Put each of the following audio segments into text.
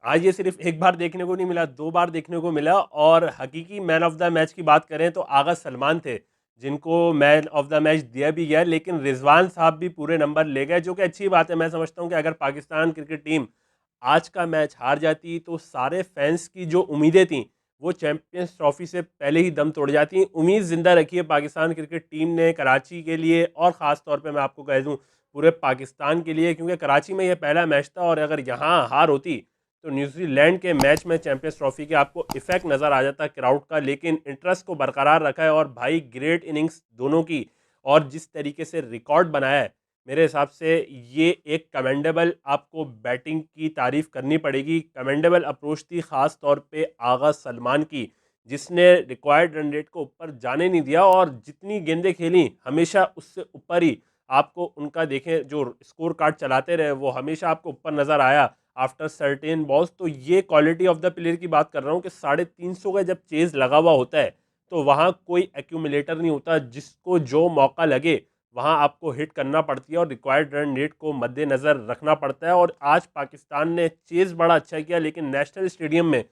आज ये सिर्फ एक बार देखने को नहीं मिला, 2 बार देखने को मिला और हकीकी मैन ऑफ द मैच की बात करें तो आगा सलमान थे, जिनको मैन ऑफ द मैच दिया भी गया, लेकिन रिजवान साहब भी पूरे नंबर ले गए, जो कि अच्छी बात है। मैं समझता हूँ कि अगर पाकिस्तान क्रिकेट टीम आज का मैच हार जाती तो सारे फैंस की जो उम्मीदें थीं, वो चैंपियंस ट्रॉफी से पहले ही दम तोड़ जाती। उम्मीद ज़िंदा रखी है पाकिस्तान क्रिकेट टीम ने कराची के लिए, और ख़ास तौर पे मैं आपको कह दूँ पूरे पाकिस्तान के लिए, क्योंकि कराची में ये पहला मैच था और अगर यहाँ हार होती तो न्यूजीलैंड के मैच में चैंपियंस ट्रॉफी के आपको इफेक्ट नज़र आ जाता क्राउड का। लेकिन इंटरेस्ट को बरकरार रखा है और भाई ग्रेट इनिंग्स दोनों की, और जिस तरीके से रिकॉर्ड बनाया है, मेरे हिसाब से ये एक कमेंडेबल, आपको बैटिंग की तारीफ करनी पड़ेगी, कमेंडेबल अप्रोच थी ख़ास तौर पे आगा सलमान की, जिसने रिक्वायर्ड रन रेट को ऊपर जाने नहीं दिया और जितनी गेंदें खेली हमेशा उससे ऊपर ही आपको उनका देखें जो स्कोर कार्ड चलाते रहे वो हमेशा आपको ऊपर नज़र आया आफ्टर सर्टेन बॉल्स। तो ये क्वालिटी ऑफ द प्लेयर की बात कर रहा हूँ कि 350 का जब चेज लगा हुआ होता है तो वहाँ कोई एक्यूमुलेटर नहीं होता, जिसको जो मौका लगे वहाँ आपको हिट करना पड़ती है और रिक्वायर्ड रन रेट को मद्देनज़र रखना पड़ता है। और आज पाकिस्तान ने चेज बड़ा अच्छा किया, लेकिन नेशनल स्टेडियम में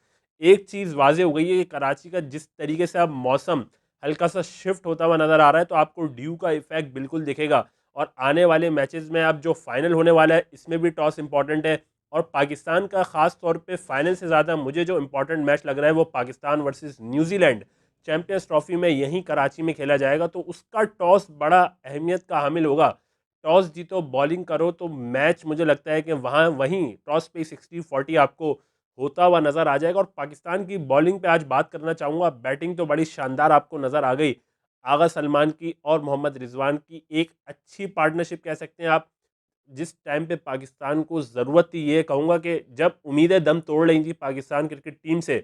एक चीज़ वाज़े हो गई है कि कराची का जिस तरीके से अब मौसम हल्का सा शिफ्ट होता हुआ नज़र आ रहा है, तो आपको ड्यू का इफेक्ट बिल्कुल दिखेगा। और आने वाले मैचेस में अब जो फाइनल होने वाला है, इसमें भी टॉस इंपॉर्टेंट है। और पाकिस्तान का ख़ास तौर पे फाइनल से ज़्यादा मुझे जो इंपॉर्टेंट मैच लग रहा है वो Pakistan versus New Zealand champions trophy में यहीं कराची में खेला जाएगा, तो उसका टॉस बड़ा अहमियत का हामिल होगा। टॉस जीतो बॉलिंग करो तो मैच मुझे लगता है कि वहाँ वहीं टॉस पे 60-40 आपको होता हुआ नज़र आ जाएगा। और पाकिस्तान की बॉलिंग पे आज बात करना चाहूँगा। बैटिंग तो बड़ी शानदार आपको नज़र आ गई आगा सलमान की और मोहम्मद रिजवान की, एक अच्छी पार्टनरशिप कह सकते हैं आप। जिस टाइम पे पाकिस्तान को ज़रूरत थी, ये कहूँगा कि जब उम्मीदें दम तोड़ रही थी पाकिस्तान क्रिकेट टीम से,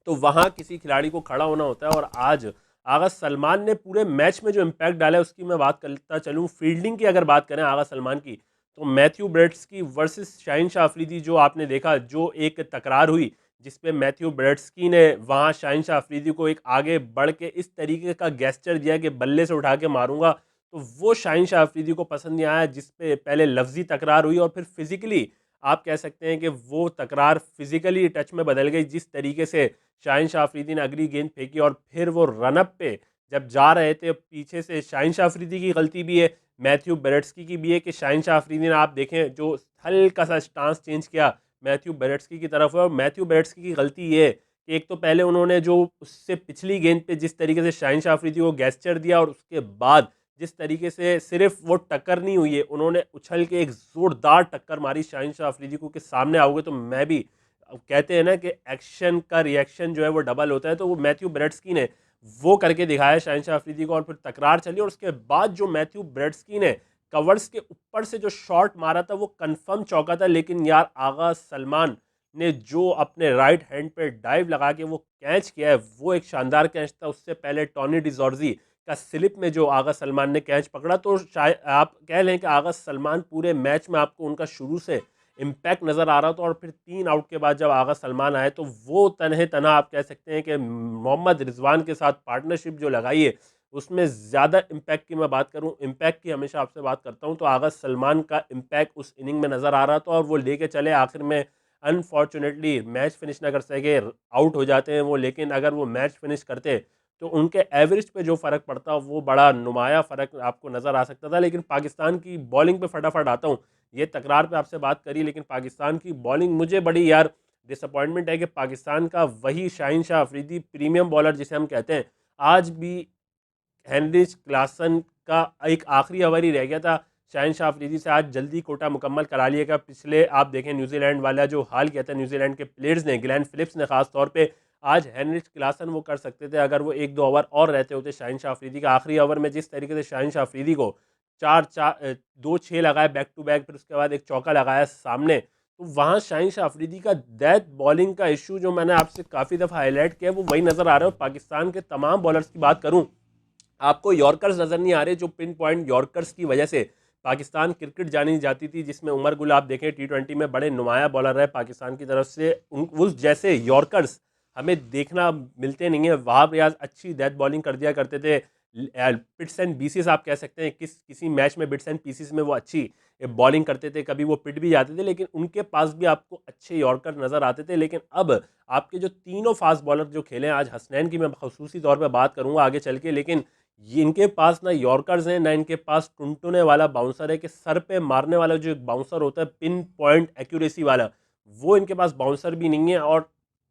तो वहाँ किसी खिलाड़ी को खड़ा होना होता है। और आज आगा सलमान ने पूरे मैच में जो इम्पैक्ट डाला है उसकी मैं बात करता चलूँ। फील्डिंग की अगर बात करें आगा सलमान की, तो मैथ्यू ब्रेड्सकी वर्सेस शाहीन शाह अफरीदी जो आपने देखा, जो एक तकरार हुई जिसपे मैथ्यू ब्रेड्सकी ने वहाँ शाहीन शाह अफरीदी को एक आगे बढ़ के इस तरीके का गेस्चर दिया कि बल्ले से उठा के मारूंगा, तो वो शाहीन शाह अफरीदी को पसंद नहीं आया, जिसपे पहले लफ्जी तकरार हुई और फिर फिजिकली आप कह सकते हैं कि वो तकरार फिजिकली टच में बदल गई। जिस तरीके से शाहीन शाह अफरीदी ने अगली गेंद फेंकी और फिर वो रनअप पे जब जा रहे थे, पीछे से शाहीन शाह अफरीदी की गलती भी है, मैथ्यू बेरेट्सकी की भी है कि शाहीन शाह अफरीदी ने आप देखें जो हल्का सा स्टांस चेंज किया मैथ्यू बेरेट्सकी की तरफ है। और मैथ्यू बेरेट्सकी की गलती ये है कि एक तो पहले उन्होंने जो उससे पिछली गेंद पे जिस तरीके से शाहीन शाह अफरीदी को गेस्चर दिया, और उसके बाद जिस तरीके से सिर्फ वो टक्कर नहीं हुई है, उन्होंने उछल के एक जोरदार टक्कर मारी शाहीन शाह अफरीदी को कि सामने आओगे तो मैं भी, अब कहते हैं ना कि एक्शन का रिएक्शन जो है वो डबल होता है, तो वो मैथ्यू ब्रेड्सकी ने वो करके दिखाया शहनशाह अफरीदी को। और फिर तकरार चली और उसके बाद जो मैथ्यू ब्रेड्सकी ने कवर्स के ऊपर से जो शॉट मारा था वो कंफर्म चौका था। लेकिन यार आगा सलमान ने जो अपने राइट हैंड पे डाइव लगा के वो कैच किया है, वो एक शानदार कैच था। उससे पहले टॉनी डिजॉर्जी का स्लिप में जो आगा सलमान ने कैच पकड़ा, तो शायद आप कह लें कि आगा सलमान पूरे मैच में आपको उनका शुरू से इम्पैक्ट नज़र आ रहा था। और फिर 3 आउट के बाद जब आगा सलमान आए तो वो तनहे तना आप कह सकते हैं कि मोहम्मद रिजवान के साथ पार्टनरशिप जो लगाई है उसमें ज़्यादा इम्पैक्ट की मैं बात करूं, इम्पैक्ट की हमेशा आपसे बात करता हूं, तो आगा सलमान का इम्पैक्ट उस इनिंग में नज़र आ रहा था और वो लेके चले। आखिर में अनफॉर्चुनेटली मैच फिनिश ना कर सके, आउट हो जाते हैं वो, लेकिन अगर वो मैच फिनिश करते तो उनके एवरेज पे जो फ़र्क पड़ता वो बड़ा नुमाया फ़र्क आपको नज़र आ सकता था। लेकिन पाकिस्तान की बॉलिंग पे फटाफट आता हूँ। ये तकरार पे आपसे बात करी, लेकिन पाकिस्तान की बॉलिंग मुझे बड़ी यार डिसअपॉइंटमेंट है कि पाकिस्तान का वही शाहीन शाह अफरीदी प्रीमियम बॉलर जिसे हम कहते हैं, आज भी हेनरिच क्लासन का एक आखिरी ओवर ही रह गया था शाहीन शाह अफरीदी से, आज जल्दी कोटा मुकम्मल करा लिएगा। पिछले आप देखें न्यूजीलैंड वाला जो हाल किया था न्यूजीलैंड के प्लेयर्स ने, ग्लेन फिलिप्स ने खास तौर पे, आज हेनरिच क्लासन वो कर सकते थे अगर वो 1-2 ओवर और रहते होते शाहीन शाह अफरीदी का। आखिरी ओवर में जिस तरीके से शाहीन शाह अफरीदी को 2 6 लगाए बैक टू बैक, फिर उसके बाद एक चौका लगाया सामने, तो वहाँ शाहीन शाह अफरीदी का डेथ बॉलिंग का इशू जो मैंने आपसे काफ़ी दफ़ा हाईलाइट किया वो वही नज़र आ रहा है। पाकिस्तान के तमाम बॉलर्स की बात करूँ, आपको यॉर्कर्स नज़र नहीं आ रहे, जो पिन पॉइंट यॉर्कर्स की वजह से पाकिस्तान क्रिकेट जानी जाती थी, जिसमें उमर गुल आप देखें T20 में बड़े नुमाया बॉलर रहे पाकिस्तान की तरफ से, उस जैसे यॉर्कर्स हमें देखना मिलते नहीं है। वहाब रियाज अच्छी डेथ बॉलिंग कर दिया करते थे, बिट्स एंड पीसेस आप कह सकते हैं, किसी मैच में बिट्स एंड पीसेस में वो अच्छी बॉलिंग करते थे, कभी वो पिट भी जाते थे, लेकिन उनके पास भी आपको अच्छे यॉर्कर नज़र आते थे। लेकिन अब आपके जो तीनों फास्ट बॉलर जो खेले हैं, आज हसनैन की मैं खसूसी तौर पे बात करूंगा आगे चल के, लेकिन ये इनके पास ना यॉर्कर्स हैं, ना इनके पास टुनटुने वाला बाउंसर है कि सर पे मारने वाला जो एक बाउंसर होता है पिन पॉइंट एक्यूरेसी वाला, वो इनके पास बाउंसर भी नहीं है। और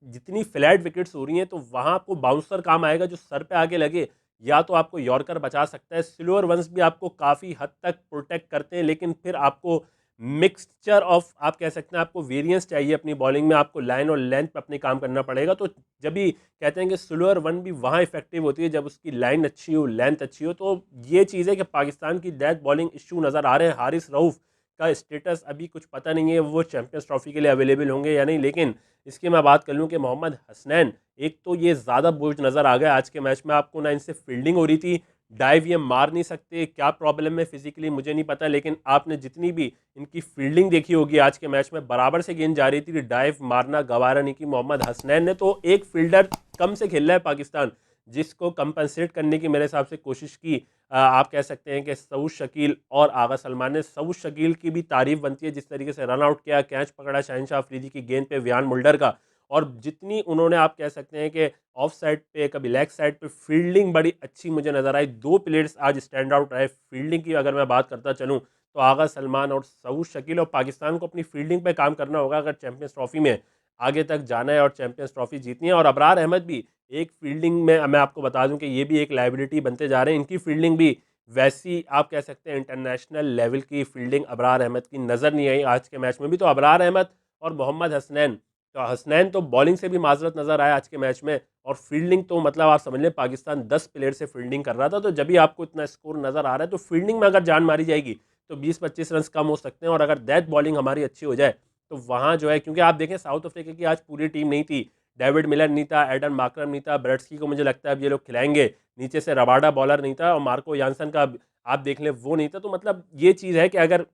जितनी फ्लैट विकेट्स हो रही हैं तो वहां आपको बाउंसर काम आएगा जो सर पे आगे लगे, या तो आपको यॉर्कर बचा सकता है। स्लोअर वंस भी आपको काफ़ी हद तक प्रोटेक्ट करते हैं, लेकिन फिर आपको मिक्सचर ऑफ आप कह सकते हैं, आपको वेरिएंस चाहिए अपनी बॉलिंग में, आपको लाइन और लेंथ पे अपनी काम करना पड़ेगा। तो जब भी कहते हैं कि स्लोअर वन भी वहाँ इफेक्टिव होती है जब उसकी लाइन अच्छी हो, लेंथ अच्छी हो। तो ये चीज़ है कि पाकिस्तान की डेथ बॉलिंग इशू नज़र आ रहे हैं। हारिस रऊफ़ का स्टेटस अभी कुछ पता नहीं है, वो चैंपियंस ट्रॉफी के लिए अवेलेबल होंगे या नहीं। लेकिन इसकी मैं बात कर लूँ कि मोहम्मद हसनैन, एक तो ये ज़्यादा बोझ नज़र आ गया आज के मैच में आपको, ना इनसे फील्डिंग हो रही थी, डाइव ये मार नहीं सकते, क्या प्रॉब्लम है फिजिकली मुझे नहीं पता, लेकिन आपने जितनी भी इनकी फील्डिंग देखी होगी आज के मैच में, बराबर से गेंद जा रही थी, डाइव मारना गवारा नहीं की मोहम्मद हसनैन ने। तो एक फील्डर कम से खेल रहा है पाकिस्तान, जिसको कंपनसेट करने की मेरे हिसाब से कोशिश की। आप कह सकते हैं कि सऊद शकील और आगा सलमान ने। सऊद शकील की भी तारीफ बनती है, जिस तरीके से रन आउट किया, कैच पकड़ा शहनशाह अफरीदी की गेंद पे वियान मुल्डर का, और जितनी उन्होंने आप कह सकते हैं कि ऑफ साइड पे कभी लेग साइड पे फील्डिंग बड़ी अच्छी मुझे नज़र आई। दो प्लेयर्स आज स्टैंड आउट रहे फील्डिंग की अगर मैं बात करता चलूँ, तो आगा सलमान और सऊद शकील। और पाकिस्तान को अपनी फील्डिंग पे काम करना होगा अगर चैंपियंस ट्रॉफी में आगे तक जाना है और चैंपियंस ट्रॉफी जीतनी है। और अबरार अहमद भी एक फील्डिंग में, मैं आपको बता दूं कि ये भी एक लाइबिलिटी बनते जा रहे हैं, इनकी फील्डिंग भी वैसी आप कह सकते हैं इंटरनेशनल लेवल की फील्डिंग अबरार अहमद की नज़र नहीं आई आज के मैच में भी। तो अबरार अहमद और मोहम्मद हसनैन, तो हसनैन तो बॉलिंग से भी माजरत नज़र आया आज के मैच में, और फील्डिंग तो मतलब आप समझ लें पाकिस्तान 10 प्लेयर से फील्डिंग कर रहा था। तो जब भी आपको इतना स्कोर नज़र आ रहा है, तो फील्डिंग में अगर जान मारी जाएगी तो 20-25 रन कम हो सकते हैं। और अगर डेथ बॉलिंग हमारी अच्छी हो जाए तो वहाँ जो है, क्योंकि आप देखें साउथ अफ्रीका की आज पूरी टीम नहीं थी, डेविड मिलर नहीं था, एडन मार्करम नहीं था, ब्रेट्सकी को मुझे लगता है अब ये लोग खिलाएंगे, नीचे से रबाडा बॉलर नहीं था, और मार्को यानसन का आप देख लें वो नहीं था। तो मतलब ये चीज़ है कि अगर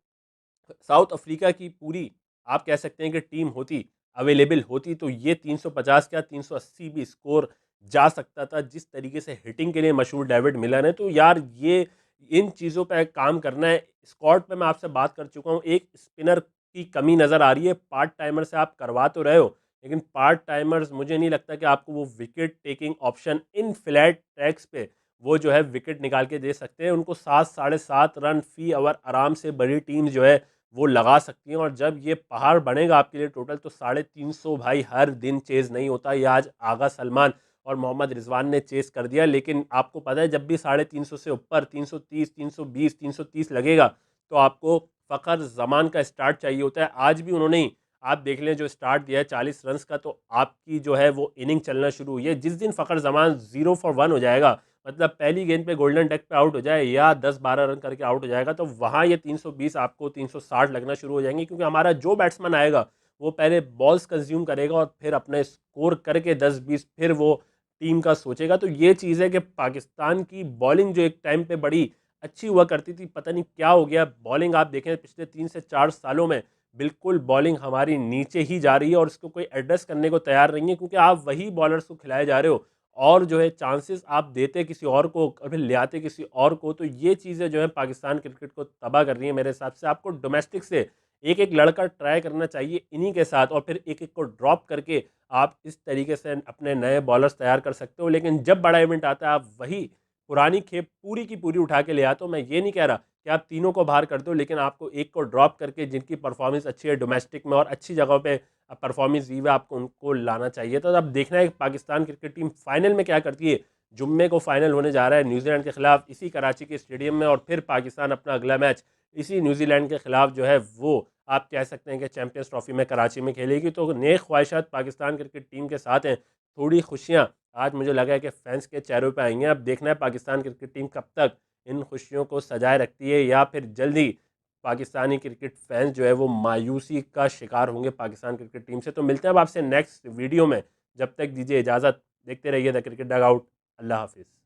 साउथ अफ्रीका की पूरी आप कह सकते हैं कि टीम होती, अवेलेबल होती, तो ये 350 क्या 380 भी स्कोर जा सकता था। जिस तरीके से हिटिंग के लिए मशहूर डेविड मिलर है, तो यार ये इन चीज़ों पे काम करना है। स्क्वाड पे मैं आपसे बात कर चुका हूँ, एक स्पिनर की कमी नज़र आ रही है। पार्ट टाइमर से आप करवा तो रहे हो, लेकिन पार्ट टाइमर्स मुझे नहीं लगता कि आपको वो wicket taking option in flat tracks पे वो जो है विकेट निकाल के दे सकते हैं। उनको 7 साढ़े 7 रन फी ओवर आराम से बड़ी टीम जो है वो लगा सकती हैं। और जब ये पहाड़ बनेगा आपके लिए टोटल, तो 350 भाई हर दिन चेज़ नहीं होता। ये आज आगा सलमान और मोहम्मद रिजवान ने चेज़ कर दिया, लेकिन आपको पता है जब भी 350 से ऊपर 330 320 330 लगेगा, तो आपको फ़खर जमान का स्टार्ट चाहिए होता है। आज भी उन्होंने ही आप देख लें जो स्टार्ट दिया है 40 रन का, तो आपकी जो है वो इनिंग चलना शुरू हुई है। जिस दिन फ़खर जमान 0 for 1 हो जाएगा, मतलब पहली गेंद पे गोल्डन डक पे आउट हो जाए या 10-12 रन करके आउट हो जाएगा, तो वहाँ ये 320 आपको 360 लगना शुरू हो जाएंगे। क्योंकि हमारा जो बैट्समैन आएगा वो पहले बॉल्स कंज्यूम करेगा और फिर अपने स्कोर करके 10-20 फिर वो टीम का सोचेगा। तो ये चीज़ है कि पाकिस्तान की बॉलिंग जो एक टाइम पे बड़ी अच्छी हुआ करती थी, पता नहीं क्या हो गया। बॉलिंग आप देखें पिछले 3 से 4 सालों में बिल्कुल बॉलिंग हमारी नीचे ही जा रही है, और इसको कोई एड्रेस करने को तैयार नहीं है, क्योंकि आप वही बॉलर्स को खिलाए जा रहे हो और जो है चांसेस आप देते किसी और को और फिर ले आते किसी और को। तो ये चीज़ें जो है पाकिस्तान क्रिकेट को तबाह कर रही है मेरे हिसाब से। आपको डोमेस्टिक से एक एक लड़का ट्राई करना चाहिए इन्हीं के साथ, और फिर एक एक को ड्रॉप करके आप इस तरीके से अपने नए बॉलर्स तैयार कर सकते हो। लेकिन जब बड़ा इवेंट आता है, आप वही पुरानी खेप पूरी की पूरी उठा के ले आते हो। मैं ये नहीं कह रहा कि आप तीनों को बाहर कर दो, लेकिन आपको एक को ड्रॉप करके जिनकी परफॉर्मेंस अच्छी है डोमेस्टिक में और अच्छी जगहों पे परफॉर्मेंस दी हुई है, आपको उनको लाना चाहिए। तो अब देखना है कि पाकिस्तान क्रिकेट टीम फाइनल में क्या करती है। जुम्मे को फाइनल होने जा रहा है न्यूजीलैंड के खिलाफ इसी कराची के स्टेडियम में, और फिर पाकिस्तान अपना अगला मैच इसी न्यूजीलैंड के खिलाफ जो है वो आप कह सकते हैं कि चैंपियंस ट्रॉफी में कराची में खेलेगी। तो नेक ख्वाहिशात पाकिस्तान क्रिकेट टीम के साथ हैं। थोड़ी खुशियाँ आज मुझे लगा है कि फैंस के चेहरों पर आएंगे। अब देखना है पाकिस्तान क्रिकेट टीम कब तक इन खुशियों को सजाए रखती है, या फिर जल्दी पाकिस्तानी क्रिकेट फैंस जो है वो मायूसी का शिकार होंगे पाकिस्तान क्रिकेट टीम से। तो मिलते हैं अब आपसे नेक्स्ट वीडियो में, जब तक दीजिए इजाज़त। देखते रहिए द क्रिकेट डग आउट। अल्लाह हाफिज़।